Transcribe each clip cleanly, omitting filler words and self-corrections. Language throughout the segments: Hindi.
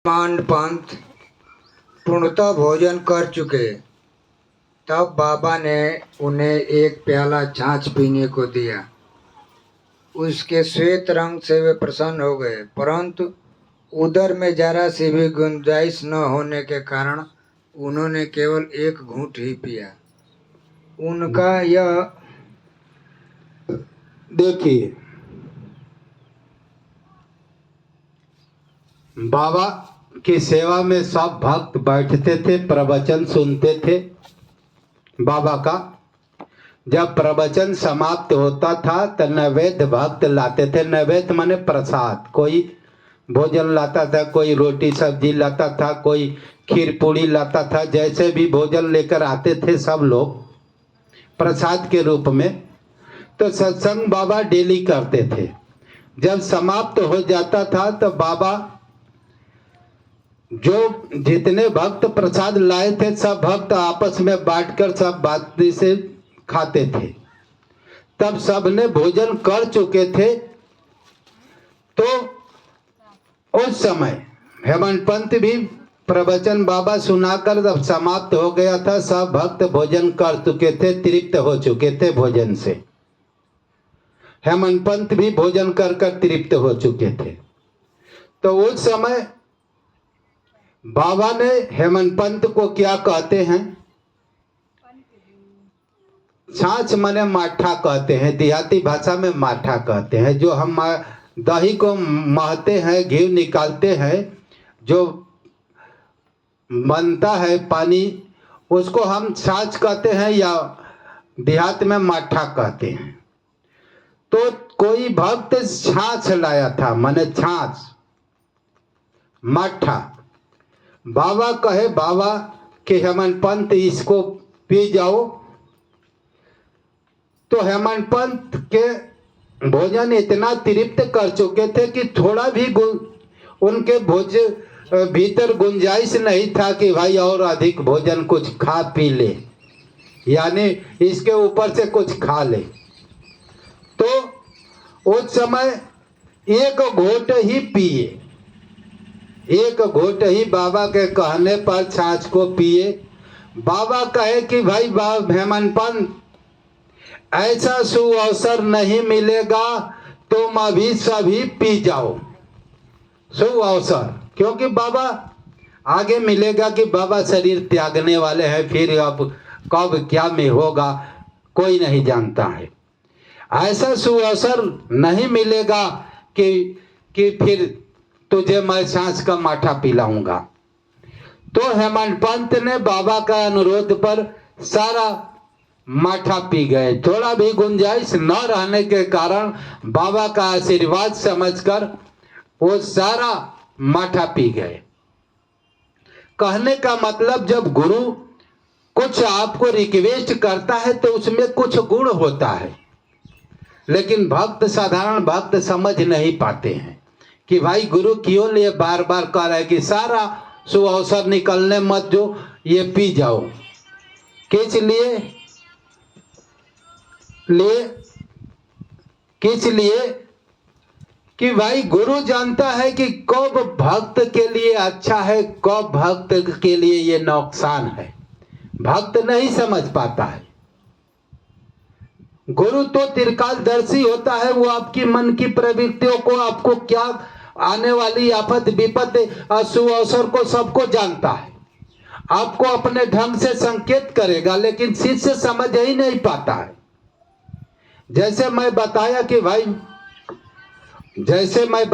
मांड पंथ पूर्णतः भोजन कर चुके, तब बाबा ने उन्हें एक प्याला छाछ पीने को दिया। उसके श्वेत रंग से वे प्रसन्न हो गए, परंतु उदर में जरा सी भी गुंजाइश न होने के कारण उन्होंने केवल एक घूंट ही पिया। उनका यह देखिए, बाबा की सेवा में सब भक्त बैठते थे, प्रवचन सुनते थे। बाबा का जब प्रवचन समाप्त होता था तो नैवेद्य भक्त लाते थे। नैवेद्य माने प्रसाद। कोई भोजन लाता था, कोई रोटी सब्जी लाता था, कोई खीर पूड़ी लाता था। जैसे भी भोजन लेकर आते थे सब लोग प्रसाद के रूप में। तो सत्संग बाबा डेली करते थे। जब समाप्त हो जाता था तो बाबा जो जितने भक्त प्रसाद लाए थे सब भक्त आपस में बांटकर सब बाती से खाते थे। तब सबने भोजन कर चुके थे। तो उस समय हेमंत पंत भी प्रवचन बाबा सुनाकर जब समाप्त हो गया था, सब भक्त भोजन कर चुके थे, तृप्त हो चुके थे भोजन से। हेमंत पंत भी भोजन कर कर तृप्त हो चुके थे। तो उस समय बाबा ने हेमंत पंत को क्या कहते हैं, छाछ माने माठा कहते हैं, देहाती भाषा में माठा कहते हैं। जो हम दही को महते हैं, घी निकालते हैं, जो बनता है पानी, उसको हम छाछ कहते हैं या देहात में माठा कहते हैं। तो कोई भक्त छाछ लाया था, माने छाछ माठा। बाबा कहे बाबा कि हेमंत पंत इसको पी जाओ। तो हेमंत पंत के भोजन इतना तृप्त कर चुके थे कि थोड़ा भी उनके भीतर गुंजाइश नहीं था कि भाई और अधिक भोजन कुछ खा पी ले, यानी इसके ऊपर से कुछ खा ले। तो उस समय एक घोट ही पिए, एक घोट ही बाबा के कहने पर छाछ को पिए। बाबा कहे कि भाई हेमंत पंत, ऐसा सुअवसर नहीं मिलेगा, तुम अभी सभी पी जाओ। सुअवसर, क्योंकि बाबा आगे मिलेगा कि बाबा शरीर त्यागने वाले हैं, फिर अब कब क्या में होगा कोई नहीं जानता है। ऐसा सुअवसर नहीं मिलेगा कि फिर तुझे मैं सांस का माठा पिलाऊंगा। तो हेमंत पंत ने बाबा का अनुरोध पर सारा माठा पी गए। थोड़ा भी गुंजाइश न रहने के कारण बाबा का आशीर्वाद समझकर वो सारा माठा पी गए। कहने का मतलब, जब गुरु कुछ आपको रिक्वेस्ट करता है तो उसमें कुछ गुण होता है, लेकिन भक्त, साधारण भक्त समझ नहीं पाते हैं कि भाई गुरु क्यों लिए बार बार कह रहा है कि सारा सुअवसर निकलने मत जो, ये पी जाओ। किस लिए कि भाई गुरु जानता है कि कब भक्त के लिए अच्छा है, कब भक्त के लिए ये नुकसान है। भक्त नहीं समझ पाता है। गुरु तो त्रिकालदर्शी होता है, वो आपकी मन की प्रवृत्तियों को, आपको क्या आने वाली आफत विपद सुअवसर को सबको जानता है। आपको अपने ढंग से संकेत करेगा, लेकिन शिष्य समझ ही नहीं पाता है। जैसे मैं बताया कि भाई, जैसे मैं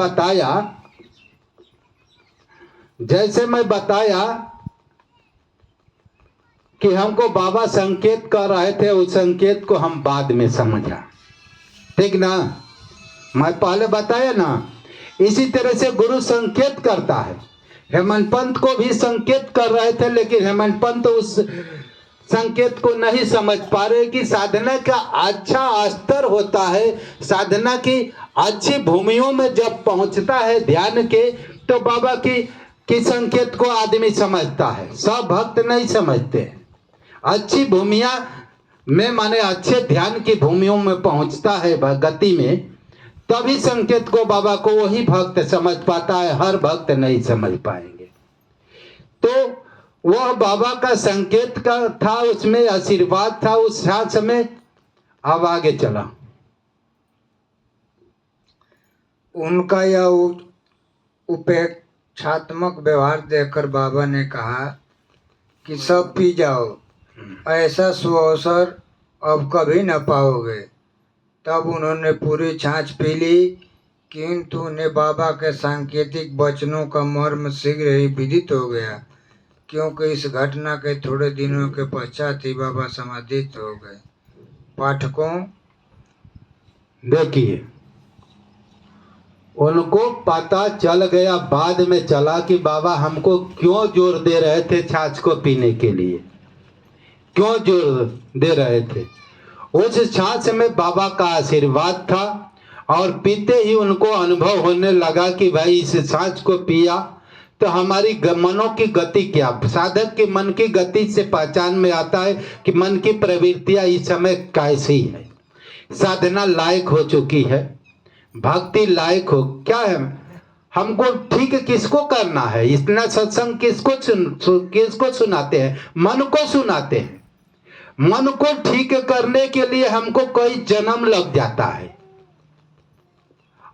बताया कि हमको बाबा संकेत कर रहे थे, उस संकेत को हम बाद में समझा, ठीक ना। मैं पहले बताया ना, इसी तरह से गुरु संकेत करता है। हेमंत पंत को भी संकेत कर रहे थे, लेकिन हेमंत पंत उस संकेत को नहीं समझ पा रहे कि साधना का अच्छा स्तर होता है। साधना की अच्छी भूमियों में जब पहुंचता है ध्यान के, तो बाबा की संकेत को आदमी समझता है। सब भक्त नहीं समझते। अच्छी भूमिया में, माने अच्छे ध्यान की भूमियों में पहुंचता है गति में, तभी संकेत को, बाबा को वही भक्त समझ पाता है। हर भक्त नहीं समझ पाएंगे। तो वह बाबा का संकेत का था, उसमें आशीर्वाद था उस छाछ में। अब आगे चला। उनका यह उपेक्षात्मक व्यवहार देखकर बाबा ने कहा कि सब पी जाओ, ऐसा सुअवसर अब कभी न पाओगे। तब उन्होंने पूरी छाछ पी ली, किंतु उन्हें बाबा के सांकेतिक वचनों का मर्म शीघ्र ही विदित हो गया, क्योंकि इस घटना के थोड़े दिनों के पश्चात ही बाबा समाधिस्थ हो गए। पाठकों, देखिए, उनको पता चल गया, बाद में चला कि बाबा हमको क्यों जोर दे रहे थे छाछ को पीने के लिए, क्यों जोर दे रहे थे। उस छाछ में बाबा का आशीर्वाद था और पीते ही उनको अनुभव होने लगा कि भाई इस छाछ को पिया तो हमारी मनों की गति क्या, साधक के मन की गति से पहचान में आता है कि मन की प्रवृत्तियां इस समय कैसी है। साधना लायक हो चुकी है, भक्ति लायक हो, क्या है, हमको ठीक किसको करना है। इतना सत्संग किसको सुनाते हैं? मन को सुनाते हैं। मन को ठीक करने के लिए हमको कई जन्म लग जाता है।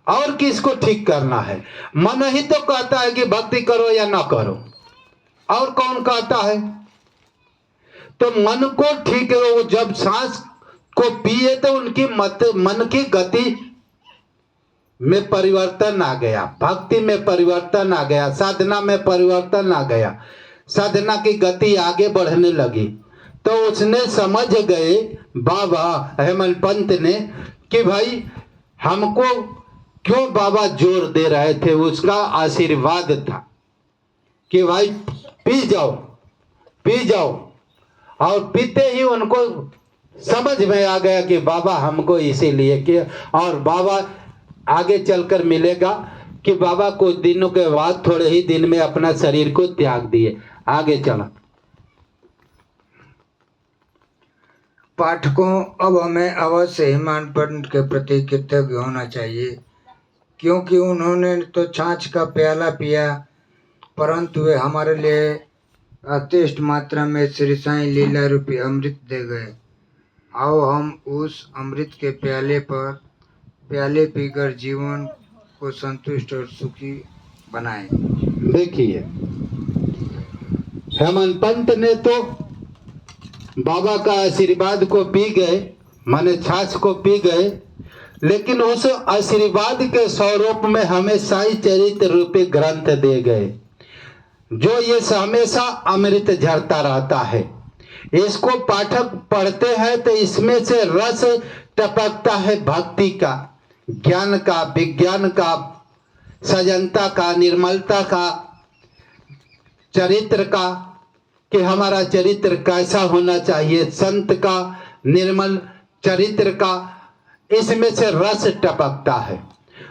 और किसको ठीक करना है? मन ही तो कहता है कि भक्ति करो या ना करो, और कौन कहता है? तो मन को ठीक है, वो जब सांस को पिए तो उनकी मन की गति में परिवर्तन आ गया, भक्ति में परिवर्तन आ गया, साधना में परिवर्तन आ गया, साधना की गति आगे बढ़ने लगी। तो उसने समझ गए बाबा हेमंत पंत ने कि भाई हमको क्यों बाबा जोर दे रहे थे। उसका आशीर्वाद था कि भाई पी जाओ, पी जाओ। और पीते ही उनको समझ में आ गया कि बाबा हमको इसीलिए किया। और बाबा आगे चलकर मिलेगा कि बाबा कुछ दिनों के बाद थोड़े ही दिन में अपना शरीर को त्याग दिए। आगे चला। पाठकों, अब हमें अवश्य हेमंत पंत के प्रति कृतज्ञ होना चाहिए, क्योंकि उन्होंने तो छाछ का प्याला पिया, परंतु वे हमारे लिए अतिष्ट मात्रा में श्री साईं लीला रूपी अमृत दे गए। आओ हम उस अमृत के प्याले पीकर जीवन को संतुष्ट और सुखी बनाएं। देखिए, हेमंत पंत ने तो बाबा का आशीर्वाद को पी गए, माने छाछ को पी गए, लेकिन उस आशीर्वाद के स्वरूप में हमें साईं चरित्र रूपी ग्रंथ दे गए, जो ये हमेशा अमृत झरता रहता है। इसको पाठक पढ़ते हैं तो इसमें से रस टपकता है, भक्ति का, ज्ञान का, विज्ञान का, सजनता का, निर्मलता का, चरित्र का, कि हमारा चरित्र कैसा होना चाहिए, संत का, निर्मल चरित्र का, इसमें से रस टपकता है।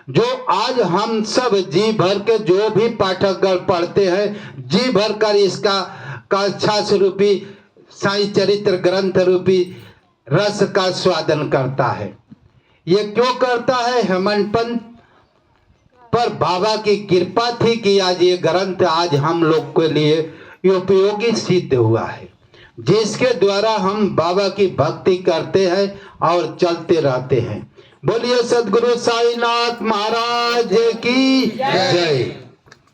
जो आज हम सब जी भर के जो भी पाठकगण पढ़ते हैं, जी भर कर इसका छाछ रूपी साईं चरित्र ग्रंथ रूपी रस का स्वादन करता है। ये क्यों करता है? हेमंत पंत पर बाबा की कृपा थी कि आज ये ग्रंथ आज हम लोग के लिए उपयोगी सिद्ध हुआ है, जिसके द्वारा हम बाबा की भक्ति करते हैं और चलते रहते हैं। बोलिए सद्गुरु साईनाथ महाराज की जय।